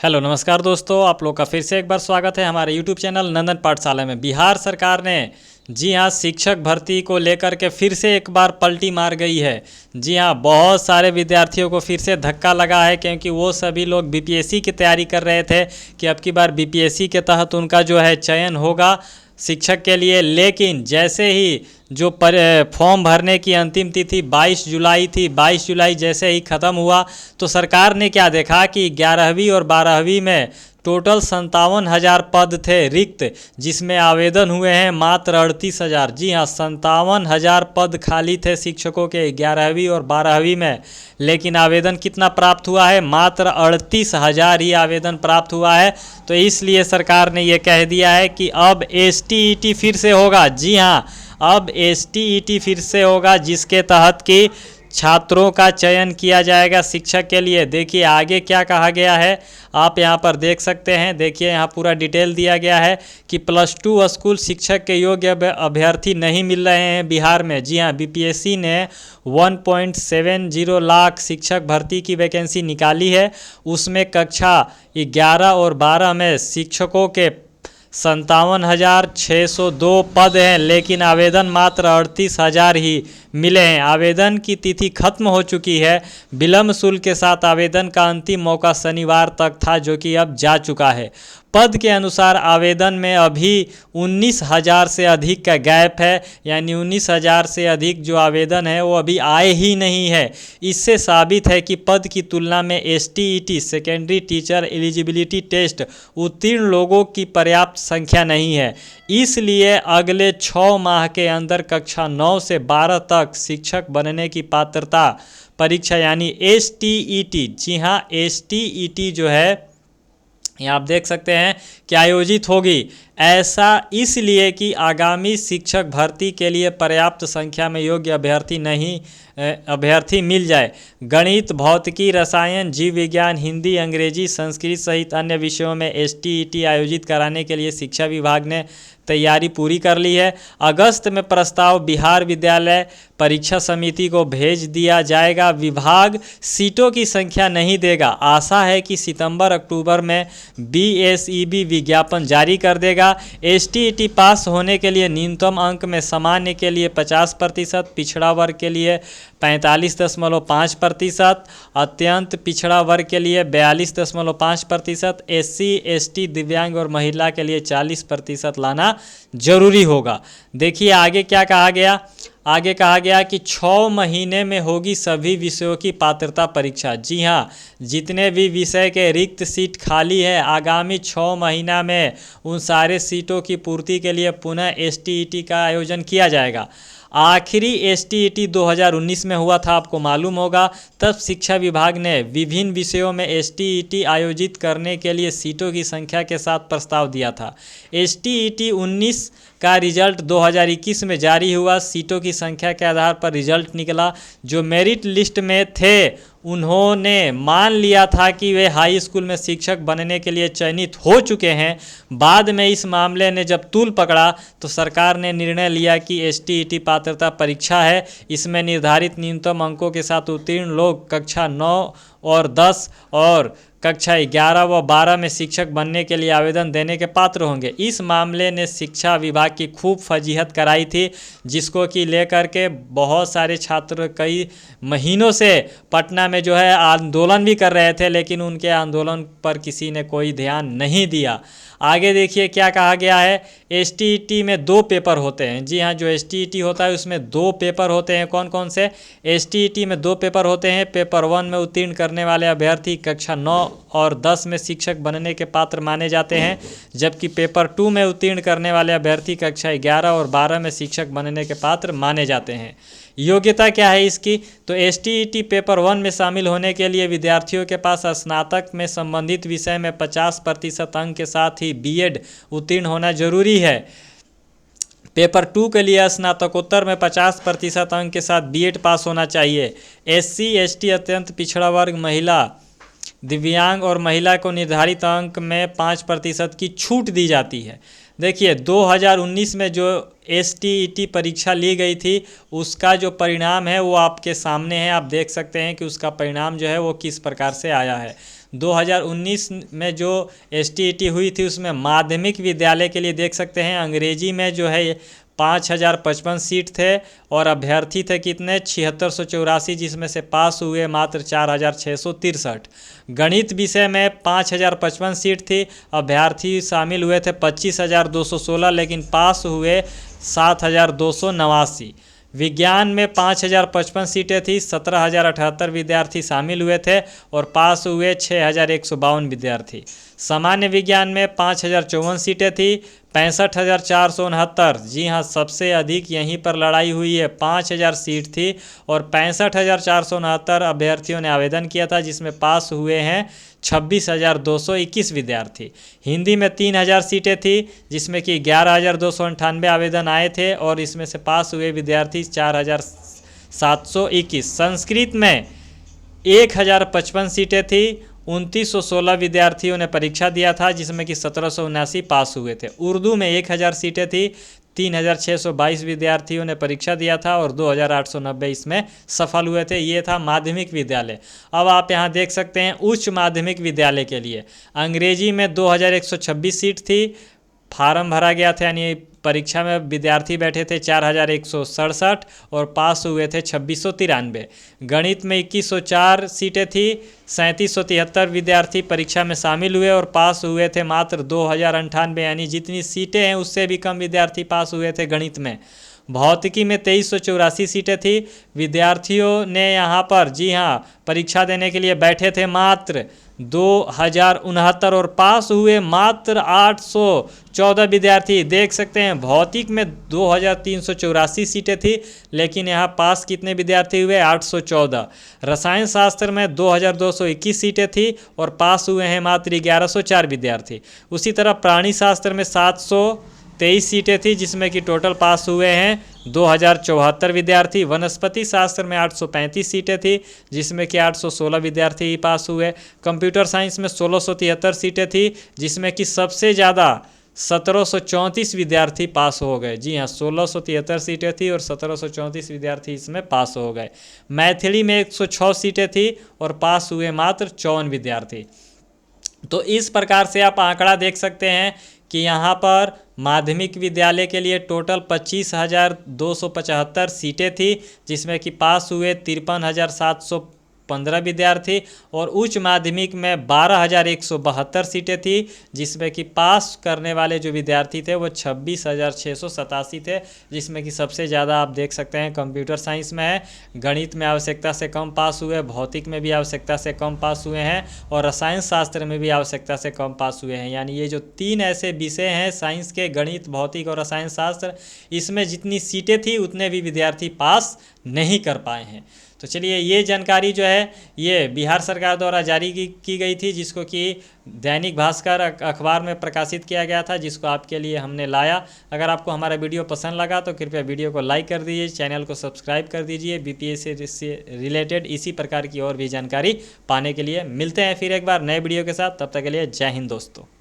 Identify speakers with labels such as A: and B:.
A: Hello नमस्कार दोस्तों, आप लोग का फिर से एक बार स्वागत है हमारे यूट्यूब चैनल नंदन पाठशाला में। बिहार सरकार ने जी हाँ शिक्षक भर्ती को लेकर के फिर से एक बार पलटी मार गई है। जी हाँ, बहुत सारे विद्यार्थियों को फिर से धक्का लगा है, क्योंकि वो सभी लोग बीपीएससी की तैयारी कर रहे थे कि अब की बार बीपीएससी के तहत उनका जो है चयन होगा शिक्षक के लिए। लेकिन जैसे ही जो फॉर्म भरने की अंतिम तिथि 22 जुलाई थी, 22 जुलाई जैसे ही ख़त्म हुआ तो सरकार ने क्या देखा कि 11वीं और 12वीं में टोटल 57,000 पद थे रिक्त, जिसमें आवेदन हुए हैं मात्र 38,000। जी हाँ, 57,000 पद खाली थे शिक्षकों के 11वीं और 12वीं में। लेकिन आवेदन कितना प्राप्त हुआ है? मात्र 38,000 ही आवेदन प्राप्त हुआ है। तो इसलिए सरकार ने ये कह दिया है कि अब एसटीईटी फिर से होगा। जी हाँ, अब एसटीईटी फिर से होगा, जिसके तहत कि छात्रों का चयन किया जाएगा शिक्षक के लिए। देखिए आगे क्या कहा गया है, आप यहाँ पर देख सकते हैं। देखिए यहाँ पूरा डिटेल दिया गया है कि +2 स्कूल शिक्षक के योग्य अभ्यर्थी नहीं मिल रहे हैं बिहार में। जी हाँ, बीपीएससी ने 1.70 लाख शिक्षक भर्ती की वैकेंसी निकाली है। उसमें कक्षा 11 और 12 में शिक्षकों के 57,602 पद हैं, लेकिन आवेदन मात्र 38,000 ही मिले हैं। आवेदन की तिथि खत्म हो चुकी है। विलम्ब शुल्क के साथ आवेदन का अंतिम मौका शनिवार तक था, जो कि अब जा चुका है। पद के अनुसार आवेदन में अभी 19,000 से अधिक का गैप है, यानी 19,000 से अधिक जो आवेदन है वो अभी आए ही नहीं है। इससे साबित है कि पद की तुलना में STET secondary teacher eligibility test उत्तीर्ण लोगों की पर्याप्त संख्या नहीं है। इसलिए अगले 6 माह के अंदर कक्षा 9 से 12 तक शिक्षक बनने की पात्रता परीक्षा यानी एसटीईटी, जी हाँ एसटीईटी जो है यहाँ आप देख सकते हैं कि आयोजित होगी। ऐसा इसलिए कि आगामी शिक्षक भर्ती के लिए पर्याप्त संख्या में योग्य अभ्यर्थी मिल जाए। गणित, भौतिकी, रसायन, जीव विज्ञान, हिंदी, अंग्रेजी, संस्कृत सहित अन्य विषयों में एसटीईटी आयोजित कराने के लिए शिक्षा विभाग ने तैयारी पूरी कर ली है। अगस्त में प्रस्ताव बिहार विद्यालय परीक्षा समिति को भेज दिया जाएगा। विभाग सीटों की संख्या नहीं देगा। आशा है कि सितंबर-अक्टूबर में बीएसईबी विज्ञापन जारी कर देगा। एसटीईटी पास होने के लिए न्यूनतम अंक में सामान्य के लिए 50%, पिछड़ा वर्ग के लिए 45.5%, अत्यंत पिछड़ा वर्ग के लिए 42.5%, एससी, एसटी, दिव्यांग और महिला के लिए 40% लाना जरूरी होगा। देखिए आगे क्या कहा गया। आगे कहा गया कि 6 महीने में होगी सभी विषयों की पात्रता परीक्षा। जी हाँ, जितने भी विषय के रिक्त सीट खाली है आगामी 6 महीना में उन सारे सीटों की पूर्ति के लिए पुनः एसटीईटी का आयोजन किया जाएगा। आखिरी एसटीईटी 2019 में हुआ था, आपको मालूम होगा। तब शिक्षा विभाग ने विभिन्न विषयों में एसटीईटी आयोजित करने के लिए सीटों की संख्या के साथ प्रस्ताव दिया था। एसटीईटी 19 का रिजल्ट 2021 में जारी हुआ। सीटों की संख्या के आधार पर रिजल्ट निकला। जो मेरिट लिस्ट में थे उन्होंने मान लिया था कि वे हाई स्कूल में शिक्षक बनने के लिए चयनित हो चुके हैं। बाद में इस मामले ने जब तूल पकड़ा तो सरकार ने निर्णय लिया कि एसटीईटी पात्रता परीक्षा है। इसमें निर्धारित न्यूनतम अंकों के साथ उत्तीर्ण लोग कक्षा 9 और 10 और कक्षा 11 व 12 में शिक्षक बनने के लिए आवेदन देने के पात्र होंगे। इस मामले ने शिक्षा विभाग की खूब फजीहत कराई थी, जिसको कि लेकर के बहुत सारे छात्र कई महीनों से पटना में जो है आंदोलन भी कर रहे थे, लेकिन उनके आंदोलन पर किसी ने कोई ध्यान नहीं दिया। आगे देखिए क्या कहा गया है। एसटीईटी में 2 पेपर होते हैं। जी हाँ, जो एसटीईटी होता है उसमें 2 पेपर होते हैं। कौन कौन से? एसटीईटी में 2 पेपर होते हैं। पेपर 1 में उत्तीर्ण करने वाले अभ्यर्थी कक्षा 9 और 10 में शिक्षक बनने के पात्र माने जाते हैं, जबकि पेपर 2 में उत्तीर्ण करने वाले अभ्यर्थी कक्षा 11 और 12 में शिक्षक बनने के पात्र माने जाते हैं। योग्यता क्या है इसकी? तो एसटीईटी पेपर 1 में शामिल होने के लिए विद्यार्थियों के पास स्नातक में संबंधित विषय में 50% अंक के साथ ही बीएड उत्तीर्ण होना जरूरी है। पेपर 2 के लिए स्नातकोत्तर में 50% अंक के साथ बीएड पास होना चाहिए। एससी, एसटी, अत्यंत पिछड़ा वर्ग, महिला, दिव्यांग और महिला को निर्धारित अंक में 5% की छूट दी जाती है। देखिए 2019 में जो एसटीईटी परीक्षा ली गई थी उसका जो परिणाम है वो आपके सामने है। आप देख सकते हैं कि उसका परिणाम जो है वो किस प्रकार से आया है। 2019 में जो STET हुई थी उसमें माध्यमिक विद्यालय के लिए देख सकते हैं अंग्रेजी में जो है 5055 सीट थे और अभ्यर्थी थे कितने 7684, जिसमें से पास हुए मात्र 4663। गणित विषय में 5055 सीट थी, अभ्यर्थी शामिल हुए थे 25216, लेकिन पास हुए 7289। विज्ञान में 5055 सीटें थी, 17078 विद्यार्थी शामिल हुए थे और पास हुए 6152 विद्यार्थी। सामान्य विज्ञान में 5054 सीटें थी, 65,469। जी हाँ, सबसे अधिक यहीं पर लड़ाई हुई है, 5000 सीट थी और 65,469 अभ्यर्थियों ने आवेदन किया था, जिसमें पास हुए हैं 26,221 विद्यार्थी। हिंदी में 3000 सीटें थी, जिसमें कि 11,298 आवेदन आए थे और इसमें से पास हुए विद्यार्थी 4,721। संस्कृत में 1055 सीटें थी, 2916 विद्यार्थियों ने परीक्षा दिया था, जिसमें कि 1779 पास हुए थे। उर्दू में 1000 सीटें थी, 3622 विद्यार्थियों ने परीक्षा दिया था और 2890 इसमें सफल हुए थे। ये था माध्यमिक विद्यालय। अब आप यहाँ देख सकते हैं उच्च माध्यमिक विद्यालय के लिए अंग्रेजी में 2126 सीट थी, फार्म भरा गया था, यानी परीक्षा में विद्यार्थी बैठे थे 4167 और पास हुए थे 2693। गणित में 2104 सीटें थी, 3773 विद्यार्थी परीक्षा में शामिल हुए और पास हुए थे मात्र 2098, यानी जितनी सीटें हैं उससे भी कम विद्यार्थी पास हुए थे गणित में। भौतिकी में 2384 सीटें थी, विद्यार्थियों ने यहाँ पर जी हाँ परीक्षा देने के लिए बैठे थे मात्र 2069 और पास हुए मात्र 814 विद्यार्थी। देख सकते हैं भौतिक में 2384 सीटें थी, लेकिन यहाँ पास कितने विद्यार्थी हुए 814। रसायन शास्त्र में 2221 सीटें थी और पास हुए हैं मात्र 1104 विद्यार्थी। उसी तरह प्राणी शास्त्र में 723 सीटें थी, जिसमें कि टोटल पास हुए हैं 2074 विद्यार्थी। वनस्पति शास्त्र में 835 सीटें थी, जिसमें कि 816 विद्यार्थी ही पास हुए। कंप्यूटर साइंस में 1673 सीटें थी, जिसमें कि सबसे ज़्यादा 1734 विद्यार्थी पास हो गए। जी हाँ, 1673 सीटें थी और 1734 विद्यार्थी इसमें पास हो गए। मैथिली में 106 सीटें थी और पास हुए मात्र 54 विद्यार्थी। तो इस प्रकार से आप आंकड़ा देख सकते हैं कि यहाँ पर माध्यमिक विद्यालय के लिए टोटल 25,275 सीटें थी, जिसमें कि पास हुए 53,715 विद्यार्थी और उच्च माध्यमिक में 12,172 सीटें थी, जिसमें कि पास करने वाले जो विद्यार्थी थे वो 26,687 थे, जिसमें कि सबसे ज़्यादा आप देख सकते हैं कंप्यूटर साइंस में है। गणित में आवश्यकता से कम पास हुए, भौतिक में भी आवश्यकता से कम पास हुए हैं और रसायन शास्त्र में भी आवश्यकता से कम पास हुए हैं। यानी ये जो 3 ऐसे विषय हैं साइंस के, गणित, भौतिक और रसायन शास्त्र, इसमें जितनी सीटें थी उतने भी विद्यार्थी पास नहीं कर पाए हैं। तो चलिए, ये जानकारी जो है ये बिहार सरकार द्वारा जारी की गई थी, जिसको कि दैनिक भास्कर अखबार में प्रकाशित किया गया था, जिसको आपके लिए हमने लाया। अगर आपको हमारा वीडियो पसंद लगा तो कृपया वीडियो को लाइक कर दीजिए, चैनल को सब्सक्राइब कर दीजिए। BPSC से रिलेटेड इसी प्रकार की और भी जानकारी पाने के लिए मिलते हैं फिर एक बार नए वीडियो के साथ। तब तक के लिए जय हिंद दोस्तों।